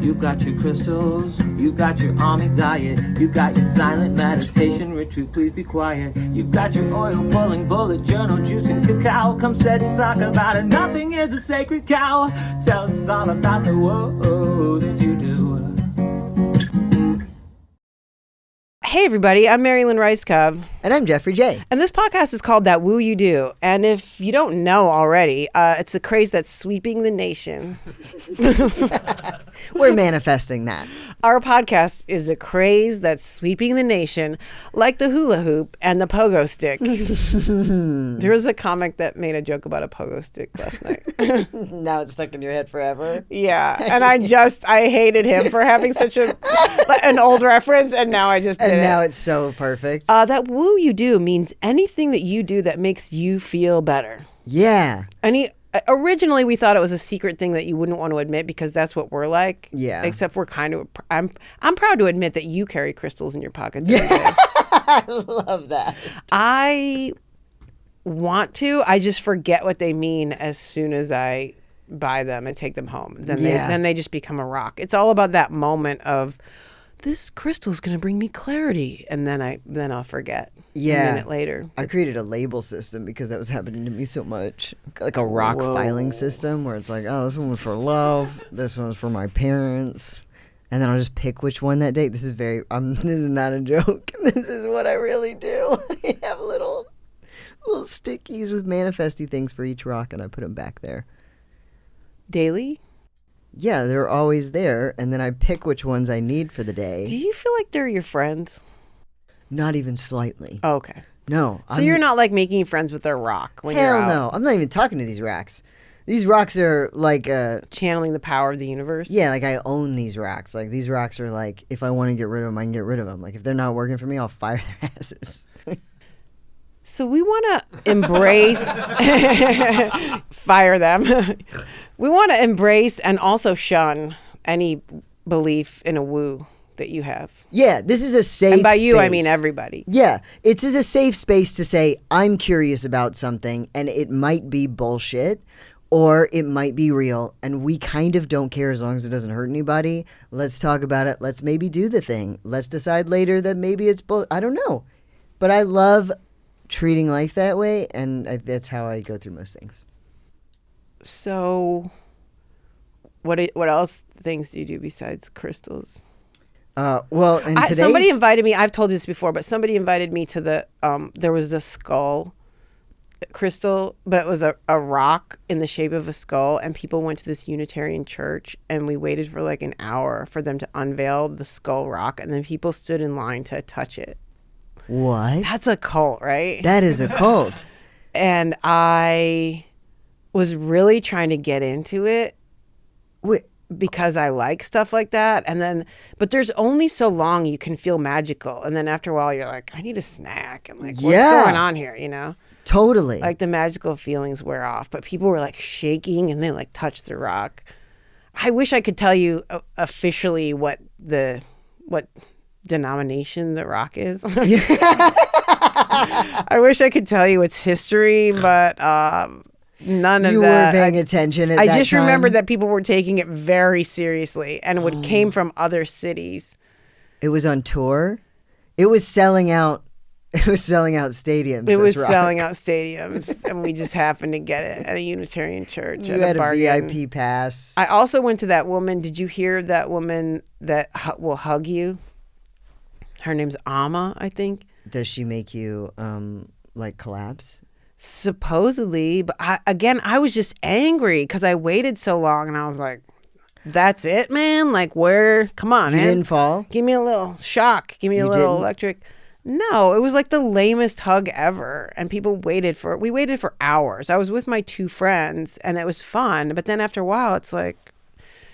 You've got your crystals, you've got your army diet, you've got your silent meditation retreat, please be quiet. You've got your oil pulling bullet journal juicing cacao. Come sit and talk about it, nothing is a sacred cow. Tell us all about the whoa that you do. Hey everybody, I'm Mary Lynn Rajskub. And I'm Jeffrey J. And this podcast is called That Woo You Do. And if you don't know already, it's a craze that's sweeping the nation. We're manifesting that. Our podcast is a craze that's sweeping the nation like the hula hoop and the pogo stick. There was a comic that made a joke about a pogo stick last night. Now it's stuck in your head forever. Yeah. And I hated him for having such an old reference. And now I just did And it. now it's so perfect. That woo you do means anything that you do that makes you feel better. Yeah. Originally we thought it was a secret thing that you wouldn't want to admit because that's what we're like. Yeah. Except we're kind of, I'm proud to admit that you carry crystals in your pockets. Yeah. I love that. I want to. I just forget what they mean as soon as I buy them and take them home. Then they just become a rock. It's all about that moment of, this crystal's going to bring me clarity. And then I'll forget a minute later. I created a label system because that was happening to me so much. Like a rock filing system where it's like, oh, this one was for love. This one was for my parents. And then I'll just pick which one that day. This is this is not a joke. This is what I really do. I have little stickies with manifesty things for each rock and I put them back there. Daily? Yeah, they're always there, and then I pick which ones I need for the day. Do you feel like they're your friends? Not even slightly. Oh, okay. No. So you're not like making friends with their rock when you're out? Hell no. I'm not even talking to these rocks. These rocks are like... channeling the power of the universe? Yeah, like I own these rocks. Like these rocks are like, if I want to get rid of them, I can get rid of them. Like if they're not working for me, I'll fire their asses. So we want to embrace, fire them. We want to embrace and also shun any belief in a woo that you have. Yeah, this is a safe And by you, space. I mean everybody. Yeah, it's a safe space to say, I'm curious about something and it might be bullshit or it might be real and we kind of don't care as long as it doesn't hurt anybody. Let's talk about it. Let's maybe do the thing. Let's decide later that maybe it's I don't know. But I love treating life that way, and that's how I go through most things. So, what else things do you do besides crystals? Well, and somebody invited me. I've told you this before, but somebody invited me to the. There was a skull crystal, but it was a rock in the shape of a skull, and people went to this Unitarian church, and we waited for like an hour for them to unveil the skull rock, and then people stood in line to touch it. What? That's a cult, right? That is a cult. And I was really trying to get into it because I like stuff like that. But there's only so long you can feel magical. And then after a while, you're like, I need a snack. And like, what's going on here, you know? Totally. Like the magical feelings wear off. But people were like shaking and they like touched the rock. I wish I could tell you officially what denomination the rock is. I wish I could tell you its history, but none of that. You weren't paying attention at that time? I just remembered that people were taking it very seriously and came from other cities. It was on tour? It was selling out. It was selling out stadiums. It was selling out stadiums, and we just happened to get it at a Unitarian church. You had a VIP pass. I also went to that woman. Did you hear that woman that will hug you? Her name's Amma, I think. Does she make you like collapse? Supposedly, but I was just angry because I waited so long, and I was like, "That's it, man! Like, come on, You man. didn't fall? Give me a little shock. Give me a little electric." No, it was like the lamest hug ever, and people waited for it. We waited for hours. I was with my two friends, and it was fun. But then after a while, it's like,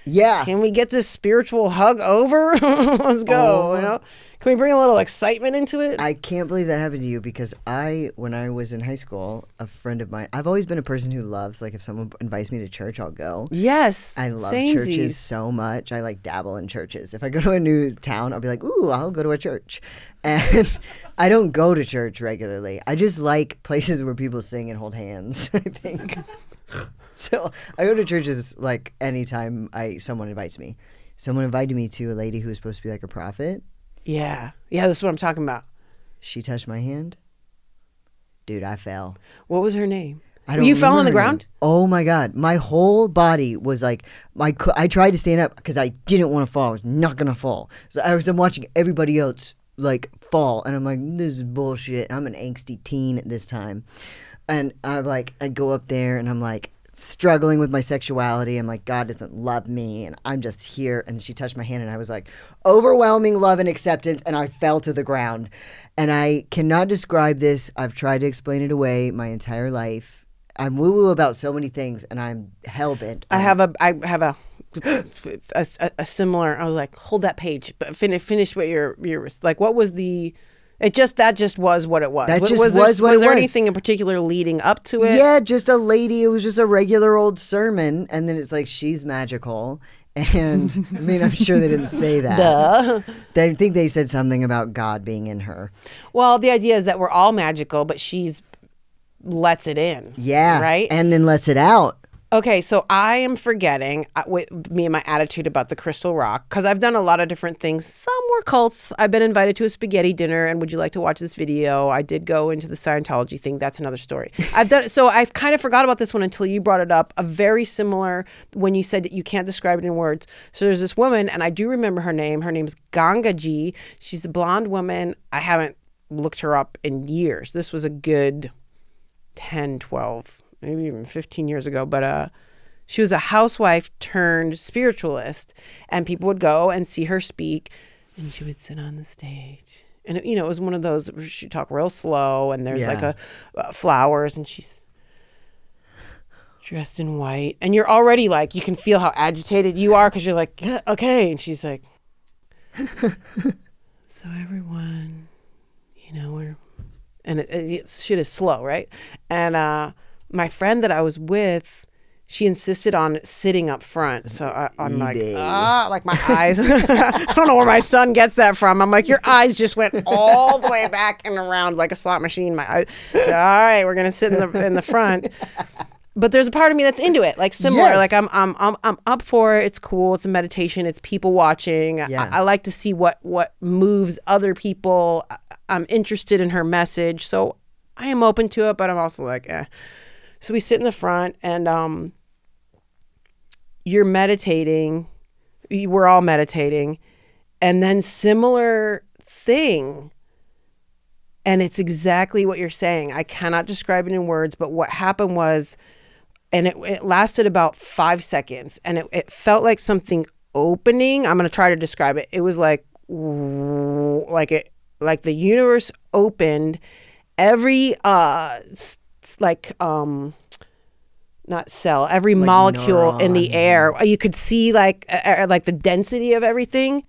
yeah, can we get this spiritual hug over? Let's go. You know, can we bring a little excitement into it? I can't believe that happened to you because when I was in high school, a friend of mine, I've always been a person who loves, like, if someone invites me to church, I'll go. Yes. I love samesies. churches so much. I like dabble in churches. If I go to a new town, I'll be like, ooh, I'll go to a church. And I don't go to church regularly. I just like places where people sing and hold hands, I think. So I go to churches like anytime someone invites me. Someone invited me to a lady who was supposed to be like a prophet. Yeah. Yeah, that's what I'm talking about. She touched my hand. Dude, I fell. What was her name? I don't You fell on remember the her ground? name. Oh my God. My whole body was like, I tried to stand up because I didn't want to fall. I was not going to fall. So I'm watching everybody else like fall. And I'm like, this is bullshit. I'm an angsty teen at this time. And I go up there and I'm like struggling with my sexuality. I'm like, God doesn't love me and I'm just here. And she touched my hand and I was like, overwhelming love and acceptance. And I fell to the ground. And I cannot describe this. I've tried to explain it away my entire life. I'm woo-woo about so many things, and I'm hell-bent. I have a similar. I was like, hold that page, but finish what you're like. What was the? That just was what it was. That just was was what it there was. anything in particular leading up to it? Yeah, just a lady. It was just a regular old sermon, and then it's like she's magical. And I mean, I'm sure they didn't say that. Duh. I think they said something about God being in her. Well, the idea is that we're all magical, but she's lets it in. Yeah. Right? And then lets it out. Okay, so I am forgetting with me and my attitude about the crystal rock, because I've done a lot of different things. Some were cults. I've been invited to a spaghetti dinner, and would you like to watch this video? I did go into the Scientology thing. That's another story. I've kind of forgot about this one until you brought it up. A very similar, when you said that you can't describe it in words. So there's this woman, and I do remember her name. Her name's Gangaji. She's a blonde woman. I haven't looked her up in years. This was a good 10, 12, maybe even 15 years ago, but she was a housewife turned spiritualist, and people would go and see her speak, and she would sit on the stage, and it was one of those where she'd talk real slow, and there's like a flowers, and she's dressed in white, and you're already like, you can feel how agitated you are because you're like, yeah, okay, and she's like, so everyone, we're, and shit is slow, right? And my friend that I was with, she insisted on sitting up front. So I'm like my eyes. I don't know where my son gets that from. I'm like, your eyes just went all the way back and around like a slot machine. My eyes. So all right, we're gonna sit in the front. But there's a part of me that's into it, like similar. Yes. Like I'm up for it. It's cool. It's a meditation. It's people watching. Yeah. I like to see what moves other people. I'm interested in her message, so I am open to it. But I'm also like, eh. So we sit in the front, and you're meditating. We're all meditating, and then similar thing. And it's exactly what you're saying. I cannot describe it in words, but what happened was, and it lasted about 5 seconds, and it felt like something opening. I'm going to try to describe it. It was like the universe opened. Every not cell, every Like molecule in the neurons. air, you could see like the density of everything.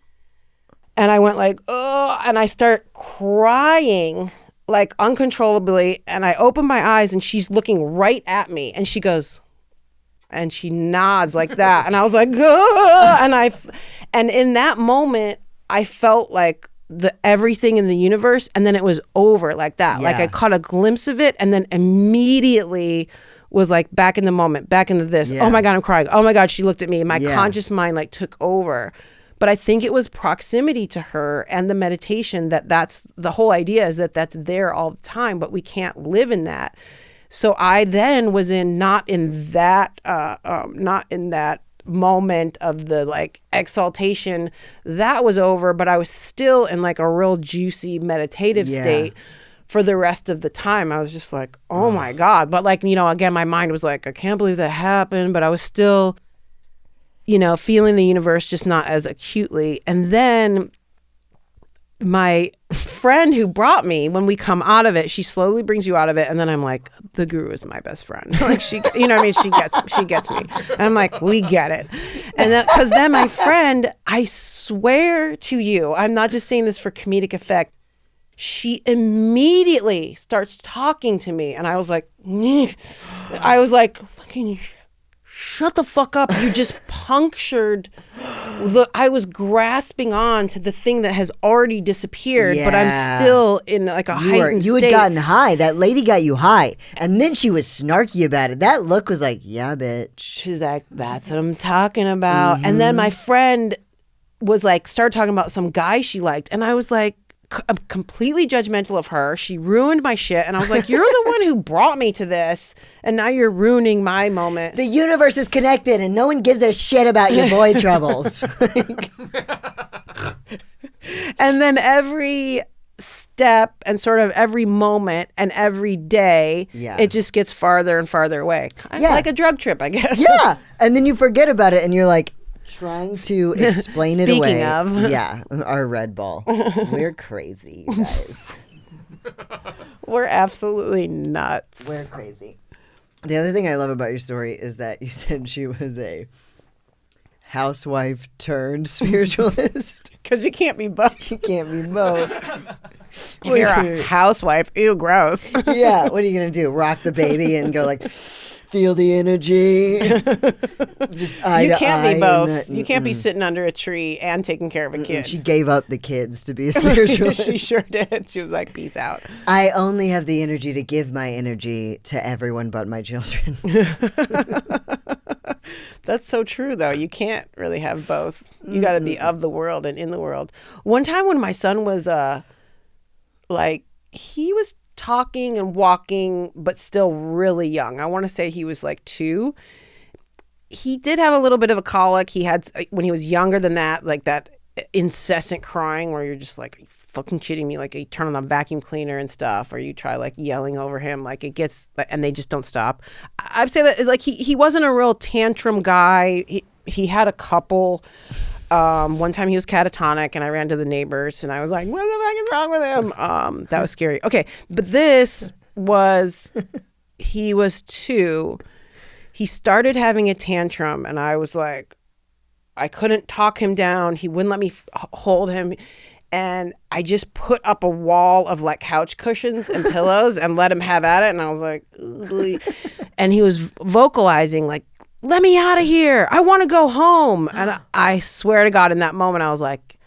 And I went like, oh, and I start crying like uncontrollably. And I open my eyes, and she's looking right at me, and she goes, and she nods like that. And I was like, oh, and in that moment, I felt like everything in the universe, and then it was over like that. Yeah. Like I caught a glimpse of it, and then immediately was like back in the moment, back into this. Yeah. Oh my God, I'm crying. Oh my God, she looked at me. My Yeah. conscious mind like took over. But I think it was proximity to her and the meditation that's the whole idea, is that's there all the time, but we can't live in that. So I then was not in that moment of the like exaltation. That was over, but I was still in like a real juicy meditative state for the rest of the time. I was just like, oh my God. But like, again, my mind was like, I can't believe that happened, but I was still feeling the universe, just not as acutely. And then my friend who brought me, when we come out of it, she slowly brings you out of it. And then I'm like, the guru is my best friend. Like she, what I mean? She gets me. And I'm like, we get it. And then, cause then my friend, I swear to you, I'm not just saying this for comedic effect, she immediately starts talking to me. And I was like, fucking shut the fuck up. You just punctured I was grasping on to the thing that has already disappeared, but I'm still in like a heightened state. You had gotten high. That lady got you high. And then she was snarky about it. That look was like, yeah, bitch. She's like, that's what I'm talking about. And then my friend was like, started talking about some guy she liked. And I was like, I'm completely judgmental of her. She ruined my shit. And I was like, you're the one who brought me to this. And now you're ruining my moment. The universe is connected and no one gives a shit about your boy troubles. And then every step and sort of every moment and every day, it just gets farther and farther away. Like a drug trip, I guess. Yeah. And then you forget about it and you're like, trying to explain it away. Speaking of. Yeah, our Red Ball. We're crazy, you guys. We're absolutely nuts. We're crazy. The other thing I love about your story is that you said she was a housewife turned spiritualist. Because you can't be both. You can't be both. If you're a housewife, ew, gross. Yeah, what are you going to do? Rock the baby and go like, feel the energy? Just eye You to can't eye be both. and that- You can't be sitting under a tree and taking care of a kid. She gave up the kids to be a spiritualist. She sure did. She was like, peace out. I only have the energy to give my energy to everyone but my children. That's so true, though. You can't really have both. You got to be of the world and in the world. One time when my son was he was talking and walking, but still really young. I want to say he was like 2. He did have a little bit of a colic. He had, when he was younger than that, like that incessant crying where you're just like, fucking cheating me, like you turn on the vacuum cleaner and stuff, or you try like yelling over him, like it gets, and they just don't stop. I'd say that like he wasn't a real tantrum guy. He had a couple. One time he was catatonic and I ran to the neighbors and I was like, what the fuck is wrong with him? That was scary. Okay, but this was, he was 2. He started having a tantrum and I was like, I couldn't talk him down. He wouldn't let me hold him. And I just put up a wall of like couch cushions and pillows and let him have at it. And I was like, ugh. And he was vocalizing like, let me out of here. I want to go home. And I swear to God, in that moment, I was like,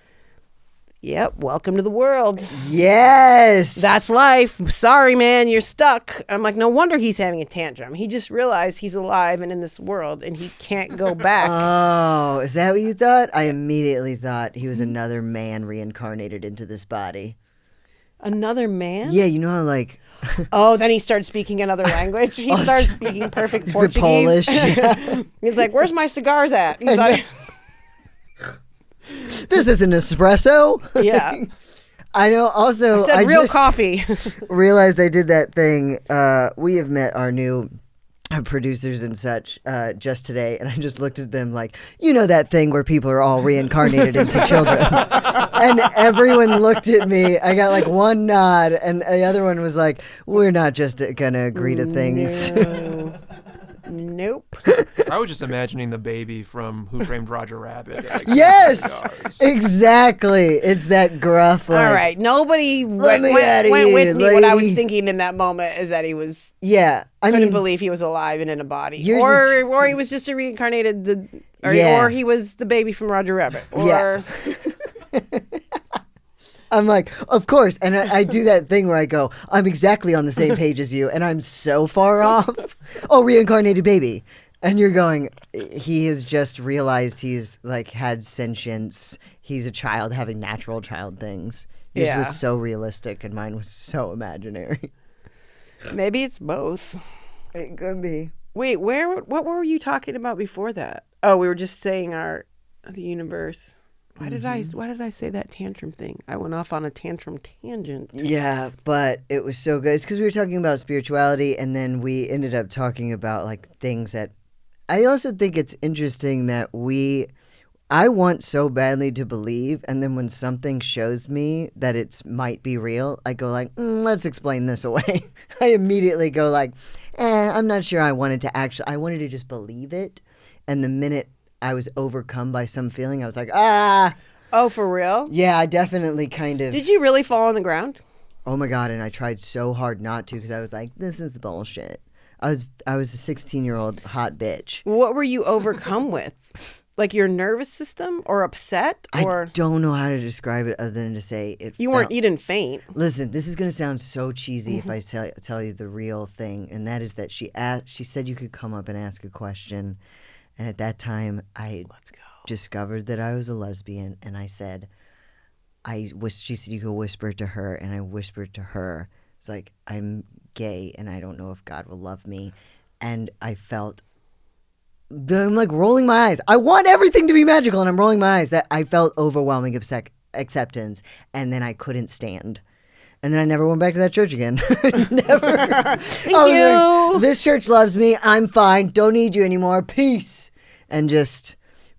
yep, welcome to the world. Yes. That's life. Sorry, man, you're stuck. I'm like, no wonder he's having a tantrum. He just realized he's alive and in this world and he can't go back. Oh, is that what you thought? I immediately thought he was another man reincarnated into this body. Another man? Yeah, you know how like... Oh, then he started speaking another language. He started speaking perfect Portuguese. Polish. Yeah. He's like, where's my cigars at? He's like... This is an espresso? Yeah. I know. Also, I said real just coffee. realized I did that thing. We have met our new producers and such just today, and I just looked at them like, you know that thing where people are all reincarnated into children. And everyone looked at me. I got like one nod, and the other one was like, we're not just gonna agree to things. No. Nope. I was just imagining the baby from Who Framed Roger Rabbit. Like, Yes, cigars. exactly. It's that gruff. Like, All right. Nobody Let went me outta with here, me. What I was lady. thinking in that moment is that he was Yeah, I couldn't mean, believe he was alive and in a body, Yours or he was just a reincarnated Yeah. or he was the baby from Roger Rabbit, or Yeah. I'm like, of course. And I do that thing where I go, I'm exactly on the same page as you, and I'm so far off. Oh, reincarnated baby. And you're going, he has just realized he's like had sentience. He's a child having natural child things. Yours Yeah. was so realistic, and mine was so imaginary. maybe it's both. It could be. Wait, what were you talking about before that? Oh, we were just saying the universe. Why did I say that tantrum thing? I went off on a tantrum tangent. Yeah, but it was so good. It's because we were talking about spirituality, and then we ended up talking about like things that I also think it's interesting that I want so badly to believe, and then when something shows me that it might be real, I go like, let's explain this away. I immediately go like, I'm not sure I wanted to just believe it. And the minute I was overcome by some feeling, I was like, Oh, for real? yeah, I definitely kind of. Did you really fall on the ground? Oh my God, and I tried so hard not to because I was like, this is bullshit. I was a 16-year-old hot bitch. What were you overcome with? Like your nervous system, or upset, or I don't know how to describe it other than to say it. you didn't faint? Listen, this is going to sound so cheesy if I tell you the real thing, and that is that she said you could come up and ask a question, and at that time I Let's go. discovered that I was a lesbian, and I said, she said, you go whisper it to her, and I whispered to her. It's like, I'm gay, and I don't know if God will love me. And I felt, I'm like rolling my eyes. I want everything to be magical, and I'm rolling my eyes. That I felt overwhelming acceptance, and then I couldn't stand. And then I never went back to that church again. Never. Thank you. Like, this church loves me. I'm fine. Don't need you anymore. Peace. And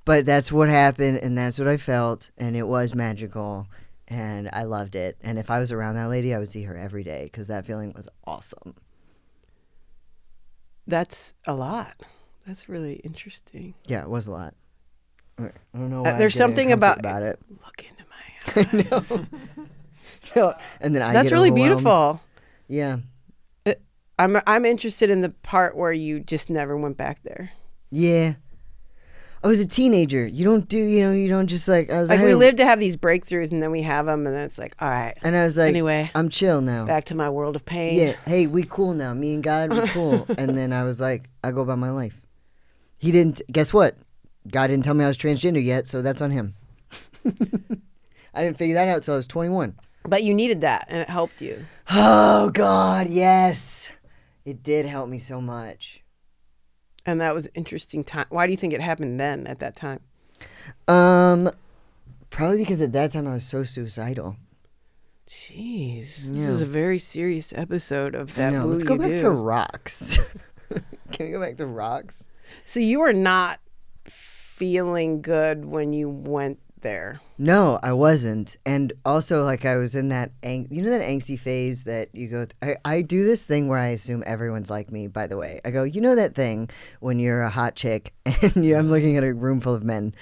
but that's what happened, and that's what I felt, and it was magical, and I loved it. And if I was around that lady, I would see her every day because that feeling was awesome. That's a lot. That's really interesting. Yeah, it was a lot. I don't know why There's something about it. Look into my eyes. I know. So, and then That's get really overwhelmed. beautiful. Yeah. I'm interested in the part where you just never went back there. Yeah. I was a teenager. You don't just like, I was Like we live to have these breakthroughs, and then we have them, and then it's like, all right. And I was like, anyway, I'm chill now. back to my world of pain. Yeah. Hey, we cool now. Me and God, we cool. And then I was like, I go about my life. He didn't, guess what? God didn't tell me I was transgender yet, so that's on him. I didn't figure that out until I was 21. But you needed that, and it helped you. Oh, God, yes. It did help me so much. And that was an interesting time. Why do you think it happened then, at that time? Probably because at that time I was so suicidal. Jeez. Yeah. This is a very serious episode of that No, Woo let's go You back Do. to rocks. Can we go back to rocks? So you were not feeling good when you went there. No, I wasn't. And also, like, I was in that, that angsty phase that you go, I do this thing where I assume everyone's like me, by the way. I go, that thing when you're a hot chick and I'm looking at a room full of men.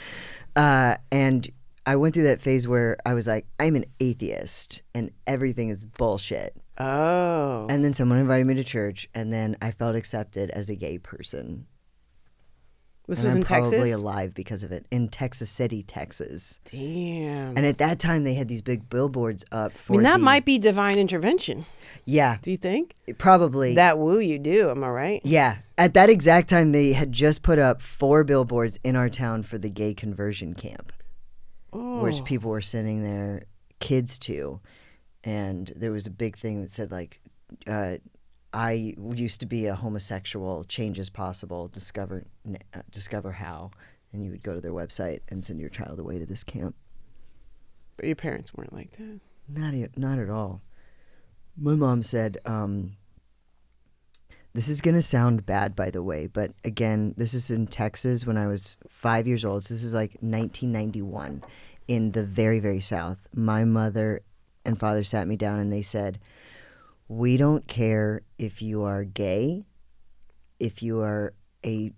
And I went through that phase where I was like, I'm an atheist and everything is bullshit. Oh. And then someone invited me to church, and then I felt accepted as a gay person. This and was I'm in Texas? probably alive because of it. In Texas City, Texas. Damn. And at that time, they had these big billboards up for I mean, that might be divine intervention. Yeah. Do you think? Probably. That Woo You Do, am I right? Yeah. At that exact time, they had just put up 4 billboards in our town for the gay conversion camp, which people were sending their kids to. And there was a big thing that said, like, I used to be a homosexual, change is possible, discover how. And you would go to their website and send your child away to this camp. But your parents weren't like that. Not at all. My mom said, this is going to sound bad, by the way, but again, this is in Texas when I was 5 years old. So this is like 1991 in the very, very South. My mother and father sat me down and they said, we don't care if you are gay, if you are a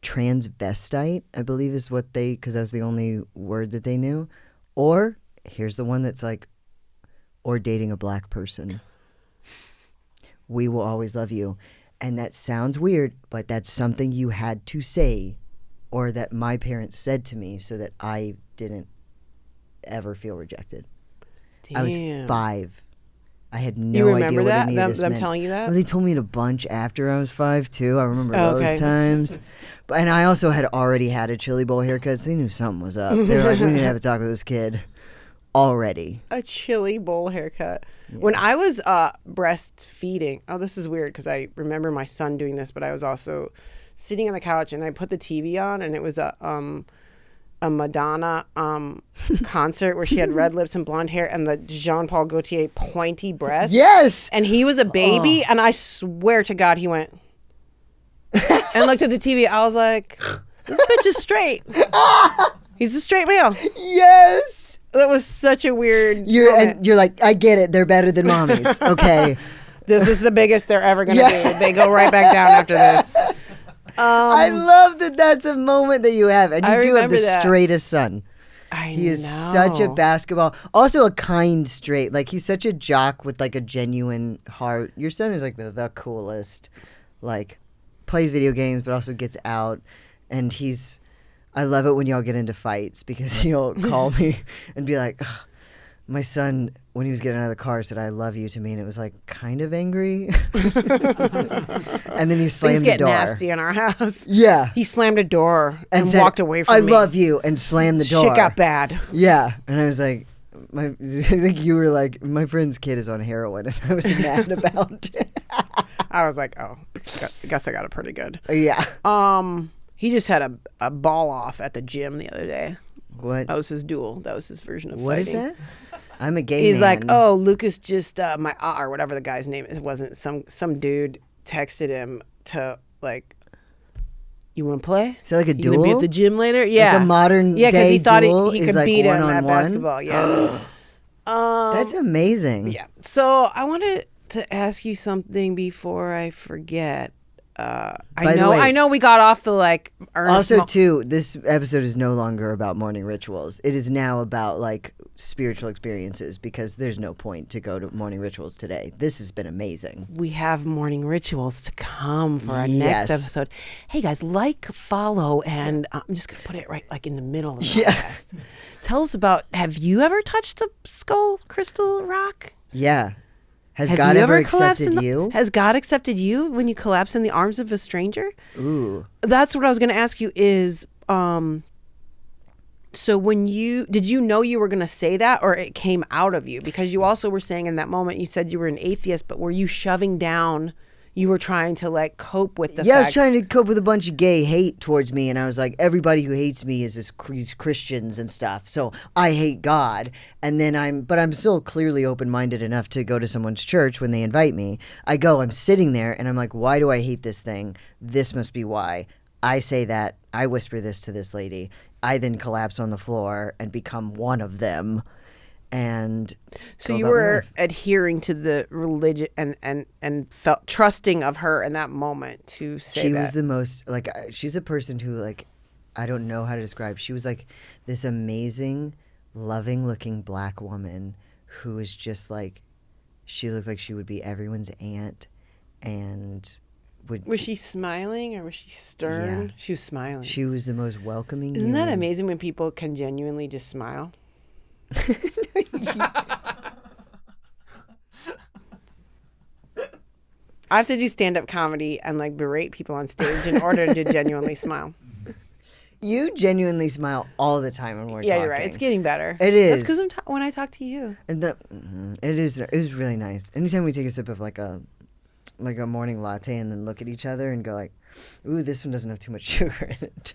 transvestite, I believe is what because that was the only word that they knew, or here's the one that's like, or dating a black person. We will always love you. And that sounds weird, but that's something you had to say, or that my parents said to me so that I didn't ever feel rejected. Damn. I was 5. I had You no remember idea what that? any of this Them meant. telling you that? Well, they told me it a bunch after I was 5 too. I remember Oh, those okay. times. And I also had already had a chili bowl haircut, so they knew something was up. They were like, we need to have a talk with this kid already. A chili bowl haircut. Yeah. When I was breastfeeding, this is weird because I remember my son doing this, but I was also sitting on the couch and I put the TV on and it was a Madonna concert where she had red lips and blonde hair and the Jean-Paul Gaultier pointy breasts. Yes! And he was a baby and I swear to God he went and looked at the TV. I was like, this bitch is straight. He's a straight male. Yes! That was such a weird And you're like, I get it. They're better than mommies. Okay. This is the biggest they're ever going to be. They go right back down after this. I love that that's a moment that you have. And you do have the straightest son. He is such a basketball. Also a kind straight. Like, he's such a jock with, like, a genuine heart. Your son is, like, the coolest. Like, plays video games, but also gets out. And I love it when y'all get into fights because he'll call me and be like, My son, when he was getting out of the car, said, "I love you" to me, and it was like kind of angry. And then he slammed Things the get door. nasty in our house. Yeah. He slammed a door and said, walked away from "I me. love you," and slammed the door. Shit got bad. Yeah. And I was like, I think you were like, my friend's kid is on heroin, and I was mad about it. I was like, oh, I guess I got it pretty good. Yeah. He just had a ball off at the gym the other day. What? That was his duel. That was his version of What is fighting. that? I'm a gay He's man. like, oh, Lucas just my or whatever the guy's name is. It wasn't some dude texted him to like, you want to play? Is that like a You gonna be duel? at the gym later? Yeah, Like a modern yeah, because he day thought duel he is could like beat him at one-on-one? basketball. Yeah. That's amazing. Yeah. So I wanted to ask you something before I forget. By the way- I know we got off the like. Ernest Also, too, this episode is no longer about morning rituals. It is now about like spiritual experiences because there's no point to go to morning rituals today. This has been amazing. we have morning rituals to come for our Yes. next episode. Hey guys, like, follow, and I'm just gonna put it right like in the middle of the Yeah. podcast. Tell us about. Have you ever touched the skull crystal rock? Yeah. Has Have God you ever collapsed accepted in you? Has God accepted you when you collapse in the arms of a stranger? Ooh. That's what I was going to ask you is, so when did you know you were going to say that, or it came out of you? Because you also were saying in that moment, you said you were an atheist, but were you shoving down, you were trying to like cope with the Yeah, I was fact. trying to cope with a bunch of gay hate towards me, and I was like, everybody who hates me is these Christians and stuff. So I hate God, and then I'm still clearly open-minded enough to go to someone's church when they invite me. I go, I'm sitting there, and I'm like, why do I hate this thing? This must be why. I say that. I whisper this to this lady. I then collapse on the floor and become one of them. And So go you about my were life. adhering to the religion and felt trusting of her in that moment to say She that. was the most like she's a person who like I don't know how to describe. She was like this amazing, loving looking black woman who was just like she looked like she would be everyone's aunt and would Was she smiling or was she stern? Yeah. She was smiling. she was the most welcoming Isn't that human. amazing when people can genuinely just smile? I have to do stand-up comedy and like berate people on stage in order to genuinely smile. You genuinely smile all the time when we're Yeah, talking. you're right. It's getting better. It That's is. because when I talk to you. And it is really nice. Anytime we take a sip of like a morning latte and then look at each other and go like, ooh, this one doesn't have too much sugar in it.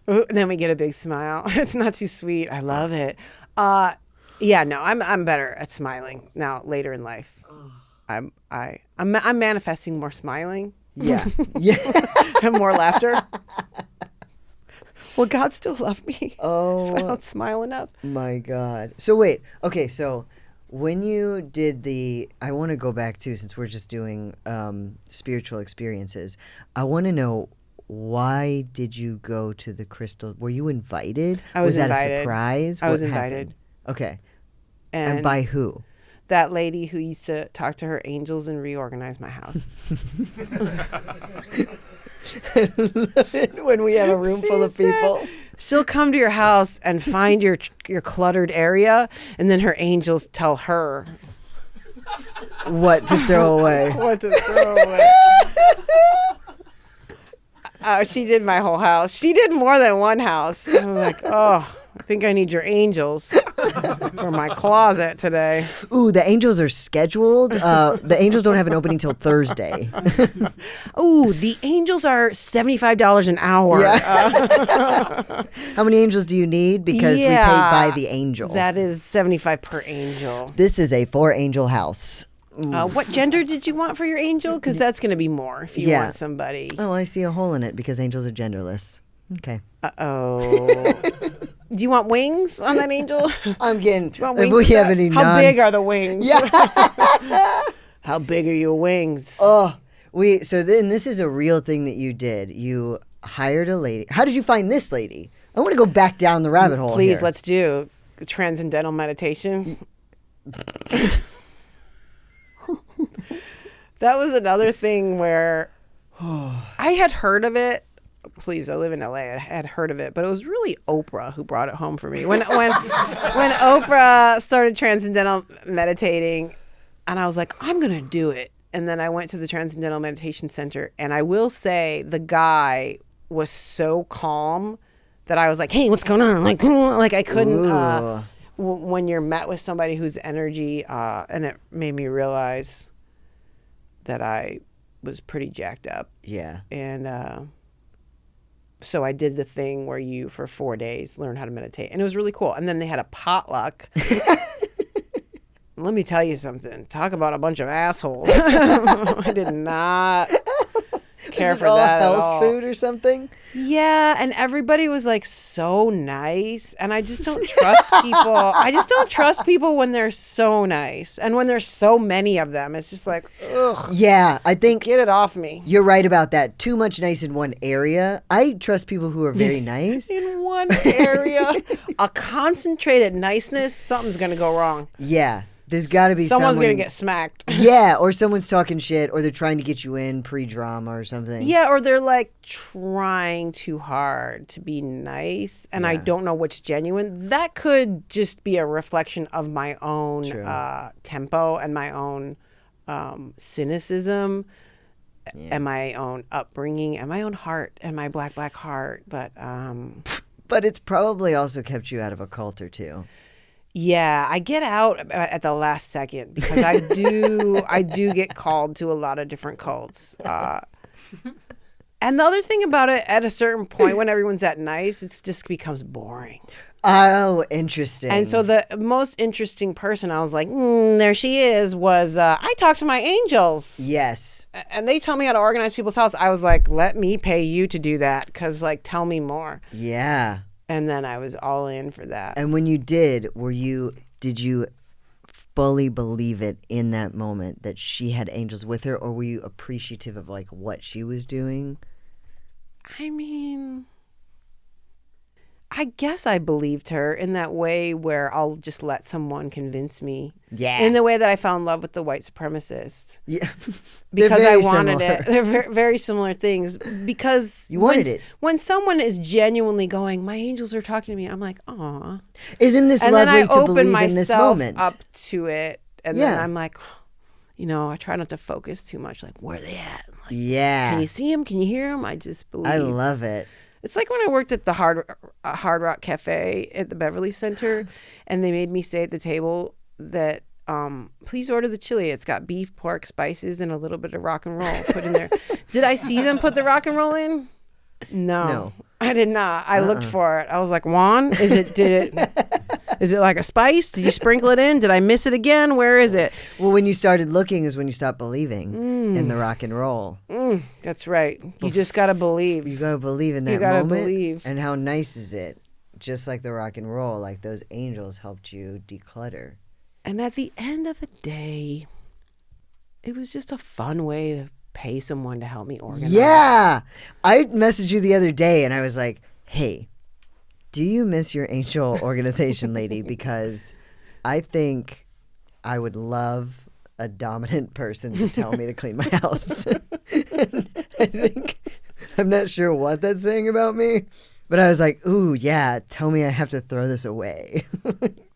Ooh, and then we get a big smile. It's not too sweet. I love it. Yeah, no, I'm better at smiling now later in life. I'm manifesting more smiling Yeah. Yeah. and more laughter. Will God still love me if I Oh don't smile enough? my God. So wait. Okay. So when you did I want to go back to, since we're just doing spiritual experiences, I want to know, why did you go to the crystal? Were you invited? I was that invited. a surprise? I was What invited. happened? Okay. And, And by who? that lady who used to talk to her angels and reorganize my house. When we have a room full of people. She'll come to your house and find your cluttered area, and then her angels tell her What to throw away. what to throw away. She did my whole house. She did more than one house. I'm like, oh, I think I need your angels for my closet today. Ooh, the angels are scheduled. The angels don't have an opening till Thursday. Ooh, the angels are $75 an hour. How many angels do you need? Because we pay by the angel. That is $75 per angel. This is a 4-angel house. What gender did you want for your angel? Because that's going to be more if you Yeah. want somebody. Oh, I see a hole in it because angels are genderless. Okay. Uh-oh. Do you want wings on that angel? I'm getting. Do you want If wings we for have that? any How big are the wings? Yeah. How big are your wings? Oh, so then this is a real thing that you did. You hired a lady. How did you find this lady? I want to go back down the rabbit hole. Please, here. let's do transcendental meditation. That was another thing where I had heard of it please, I live in LA. I had heard of it, but it was really Oprah who brought it home for me. When Oprah started transcendental meditating, and I was like, I'm going to do it. And then I went to the Transcendental Meditation Center, and I will say the guy was so calm that I was like, hey, what's going on? Like I couldn't, when you're met with somebody whose energy, and it made me realize that I was pretty jacked up. Yeah. And so I did the thing where you, for 4 days, learn how to meditate. And it was really cool. And then they had a potluck. Let me tell you something. Talk about a bunch of assholes. I did not care for that at all. Health food or something? Yeah, and everybody was like so nice, and I just don't trust people. I just don't trust people when they're so nice, and when there's so many of them, it's just like, ugh. Yeah, I think Get it off me. you're right about that. Too much nice in one area. I trust people who are very nice. In one area, a concentrated niceness, something's gonna go wrong. Yeah, there's got to be Someone's someone gonna get smacked. Yeah, or someone's talking shit, or they're trying to get you in pre-drama or something. Yeah, or they're like trying too hard to be nice, and I don't know what's genuine. That could just be a reflection of my own tempo and my own cynicism and my own upbringing and my own heart and my black heart. But But it's probably also kept you out of a cult or two. yeah, I get out at the last second because I do get called to a lot of different cults. And the other thing about it, at a certain point when everyone's that nice, it just becomes boring. Oh, interesting. And so the most interesting person, I was like, there she is, was I talked to my angels. Yes. And they tell me how to organize people's house. I was like, let me pay you to do that because, like, tell me more. Yeah. And then I was all in for that. And when you did you fully believe it in that moment that she had angels with her, or were you appreciative of like what she was doing? I mean, I guess I believed her in that way where I'll just let someone convince me. Yeah. In the way that I fell in love with the white supremacists. Yeah. Because I very wanted similar. it. They're very similar things. Because You wanted it. When someone is genuinely going, my angels are talking to me, I'm like, aw. Isn't this And then I lovely to open believe in this myself moment? up to it. And then Yeah. I'm like, I try not to focus too much. Like, where are they at? Like, Yeah. can you see them? Can you hear them? I just believe. I love it. It's like when I worked at the Hard Rock Cafe at the Beverly Center, and they made me say at the table that, please order the chili. It's got beef, pork, spices, and a little bit of rock and roll put in there. Did I see them put the rock and roll in? No. I did not. I looked for it. I was like, Juan, is it like a spice? Did you sprinkle it in? Did I miss it again? Where is it? Well, when you started looking is when you stopped believing in the rock and roll. That's right. You just got to believe. You gotta believe in that You gotta moment. believe. And how nice is it? Just like the rock and roll, like those angels helped you declutter. And at the end of the day, it was just a fun way to pay someone to help me organize. Yeah. I messaged you the other day and I was like, hey, do you miss your angel organization lady? Because I think I would love a dominant person to tell me to clean my house. I think, I'm not sure what that's saying about me, but I was like, ooh, yeah, tell me I have to throw this away.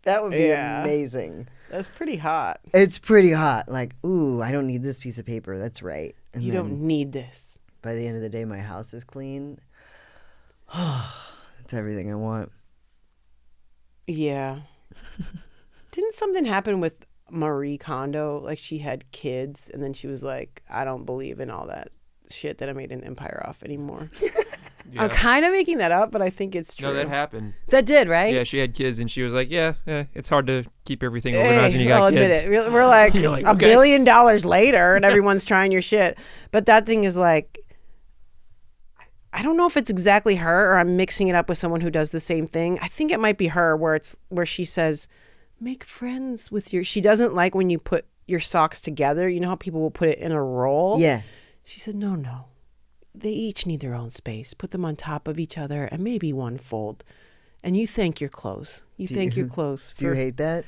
That would be amazing. That's pretty hot. It's pretty hot. Like, ooh, I don't need this piece of paper. That's right. And You then don't need this. by the end of the day, my house is clean. It's everything I want. Yeah. Didn't something happen with Marie Kondo? Like she had kids and then she was like, I don't believe in all that shit that I made an empire off anymore. Yeah. I'm kind of making that up, but I think it's true. No, that happened. That did, right? Yeah, she had kids, and she was like, "Yeah, it's hard to keep everything organized when you got I'll kids." admit it. We're like, You're like, $1 okay. billion later, and everyone's trying your shit. But that thing is like, I don't know if it's exactly her or I'm mixing it up with someone who does the same thing. I think it might be her, where she says, "Make friends with your." She doesn't like when you put your socks together. You know how people will put it in a roll. Yeah. She said, "No. They each need their own space. Put them on top of each other and maybe one fold. And you think you're close. You think you're close." Do you hate that?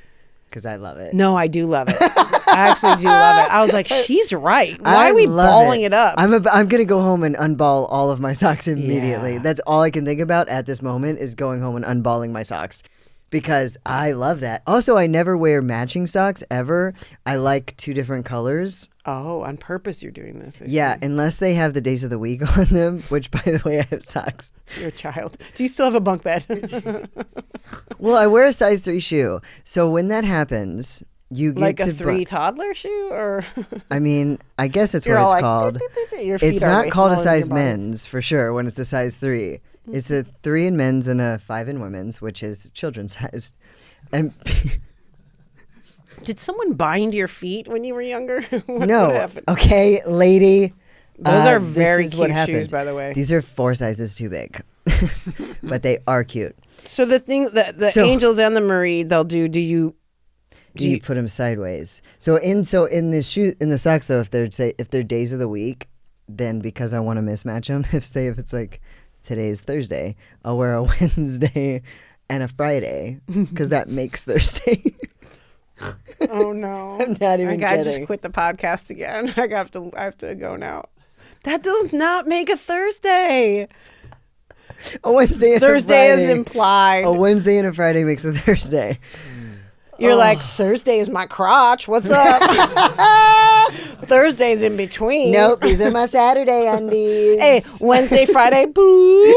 because I love it. No, I do love it. I actually do love it. I was like, she's right. Why I are we love balling it up? I'm gonna go home and unball all of my socks immediately. Yeah. That's all I can think about at this moment is going home and unballing my socks. Because I love that. Also, I never wear matching socks ever. I like 2 different colors. Oh, on purpose you're doing this. I Yeah, see. unless they have the days of the week on them, which, by the way, I have socks. You're a child. Do you still have a bunk bed? Well, I wear a size 3 shoe. So when that happens, you get Like to a 3 toddler shoe? Or I mean, I guess that's you're what all it's like, called. Your feet It's are not way called a smaller than your size body. men's for sure when it's a size 3. It's a 3 in men's and a 5 in women's, which is children's size. And Did someone bind your feet when you were younger? What no, happened? okay, lady. Those are this very is what cute happens. shoes, by the way. These are 4 sizes too big, but they are cute. So the thing that the So- Angels and the Marie, they'll do. Do you Put them sideways? So in the socks though, if they're days of the week, then because I want to mismatch them, if it's like today's Thursday, I'll wear a Wednesday and a Friday because that makes Thursday. Oh no! I'm not even I gotta kidding. just quit the podcast again. I have to go now. That does not make a Thursday. A Wednesday and Thursday a is Friday. implied. A Wednesday and a Friday makes a Thursday. You're like, Thursday is my crotch. What's up? Thursday's in between. Nope, these are my Saturday undies. Hey, Wednesday, Friday, book.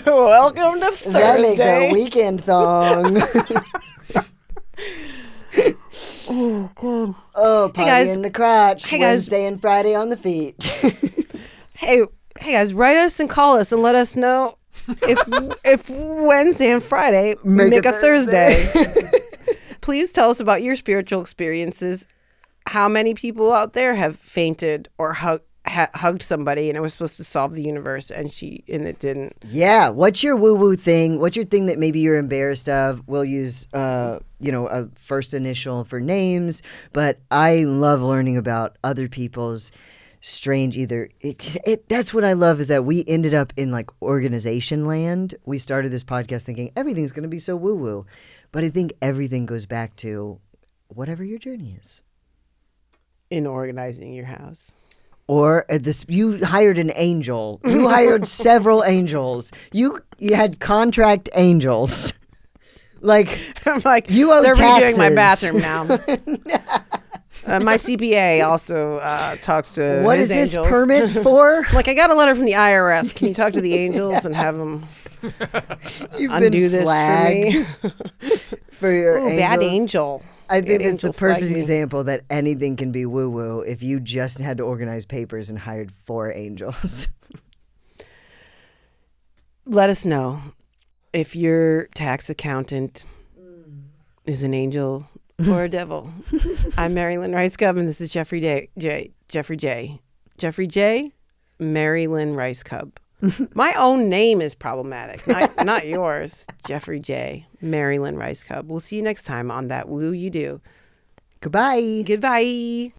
Welcome to Thursday. That makes a weekend thong. Oh, God. Oh, party guys. in the crotch. Hey, guys. Wednesday and Friday on the feet. Hey, guys, write us and call us and let us know if Wednesday and Friday make a Thursday. Please tell us about your spiritual experiences. How many people out there have fainted or hugged somebody and it was supposed to solve the universe and it didn't? Yeah. What's your woo-woo thing? What's your thing that maybe you're embarrassed of? We'll use, a first initial for names, but I love learning about other people's strange that's what I love is that we ended up in like organization land. We started this podcast thinking everything's going to be so woo-woo, but I think everything goes back to whatever your journey is. In organizing your house. Or you hired an angel. You hired several angels. You had contract angels. Like I'm like, you owe they're taxes. redoing my bathroom now. My CPA also talks to What his is this angels. permit for? I'm like, I got a letter from the IRS. Can you talk to the angels and have them You've undo been this flagged for me? for your Ooh, bad angels. angel. I Bad think it's angel the perfect flagged me. example that anything can be woo-woo if you just had to organize papers and hired 4 angels. Let us know if your tax accountant is an angel or a devil. I'm Mary Lynn Rajskub, and this is Jeffrey J. Mary Lynn Rajskub. My own name is problematic, not yours. Jeffrey J. Mary Lynn Rajskub. We'll see you next time on That Woo You Do. Goodbye. Goodbye.